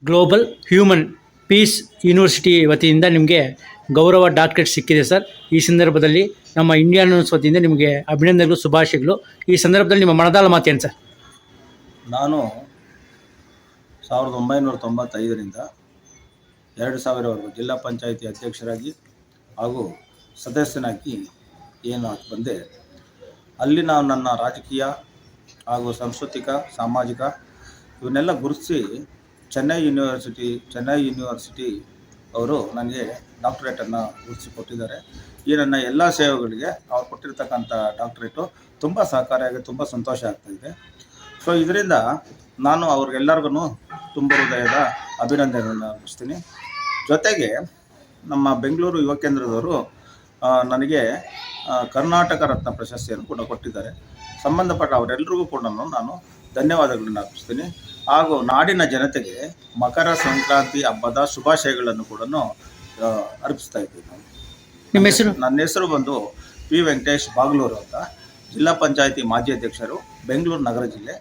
Global human piece university ವತಿಯಿಂದ ನಿಮಗೆ ಗೌರವ ಡಾಕ್ಟರೇಟ್ ಸಿಕ್ಕಿದೆ ಸರ್. ಈ ಸಂದರ್ಭದಲ್ಲಿ ನಮ್ಮ ಇಂಡಿಯನ್ ವತಿಯಿಂದ ನಿಮಗೆ ಅಭಿನಂದನೆಗಳು, ಶುಭಾಶಯಗಳು. ಈ ಸಂದರ್ಭದಲ್ಲಿ ನಿಮ್ಮ ಮನದಾಳ ಮಾತೇನು ಸರ್? ನಾನು 1995ರಿಂದ 2000ವರೆಗೂ ಜಿಲ್ಲಾ ಪಂಚಾಯಿತಿ ಅಧ್ಯಕ್ಷರಾಗಿ ಹಾಗೂ ಸದಸ್ಯನಾಗಿ ಏನು ಬಂದೆ. ಅಲ್ಲಿ ನಾವು ನನ್ನ ರಾಜಕೀಯ ಹಾಗೂ ಸಾಂಸ್ಕೃತಿಕ, ಸಾಮಾಜಿಕ ಇವನ್ನೆಲ್ಲ ಗುರುತಿಸಿ ಚೆನ್ನೈ ಯೂನಿವರ್ಸಿಟಿ ಅವರು ನನಗೆ ಡಾಕ್ಟರೇಟನ್ನು ಗುರುತಿಸಿಕೊಟ್ಟಿದ್ದಾರೆ. ಈ ನನ್ನ ಎಲ್ಲ ಸೇವೆಗಳಿಗೆ ಅವ್ರು ಕೊಟ್ಟಿರ್ತಕ್ಕಂಥ ಡಾಕ್ಟರೇಟು ತುಂಬ ಸಹಕಾರಿಯಾಗಿ ತುಂಬ ಸಂತೋಷ ಆಗ್ತಾಯಿದೆ. ಸೊ ಇದರಿಂದ ನಾನು ಅವ್ರಿಗೆಲ್ಲರಿಗೂ ತುಂಬ ಹೃದಯದ ಅಭಿನಂದನೆಗಳನ್ನು ಅರ್ಪಿಸ್ತೀನಿ. ಜೊತೆಗೆ ನಮ್ಮ ಬೆಂಗಳೂರು ಯುವ ಕೇಂದ್ರದವರು ನನಗೆ ಕರ್ನಾಟಕ ರತ್ನ ಪ್ರಶಸ್ತಿಯನ್ನು ಕೂಡ ಕೊಟ್ಟಿದ್ದಾರೆ. ಸಂಬಂಧಪಟ್ಟ ಅವರೆಲ್ಲರಿಗೂ ಕೂಡ ನಾನು ಧನ್ಯವಾದಗಳನ್ನು ಅರ್ಪಿಸ್ತೀನಿ. ಹಾಗೂ ನಾಡಿನ ಜನತೆಗೆ ಮಕರ ಸಂಕ್ರಾಂತಿ ಹಬ್ಬದ ಶುಭಾಶಯಗಳನ್ನು ಕೂಡ ಅರ್ಪಿಸ್ತಾ ಇದ್ದೀನಿ. ನಿಮ್ಮ ಹೆಸರು? ನನ್ನ ಹೆಸರು ಬಂದು ಪಿ ವೆಂಕಟೇಶ್ ಬಾಗ್ಲೂರು ಅಂತ, ಜಿಲ್ಲಾ ಪಂಚಾಯಿತಿ ಮಾಜಿ ಅಧ್ಯಕ್ಷರು, ಬೆಂಗಳೂರು ನಗರ ಜಿಲ್ಲೆ.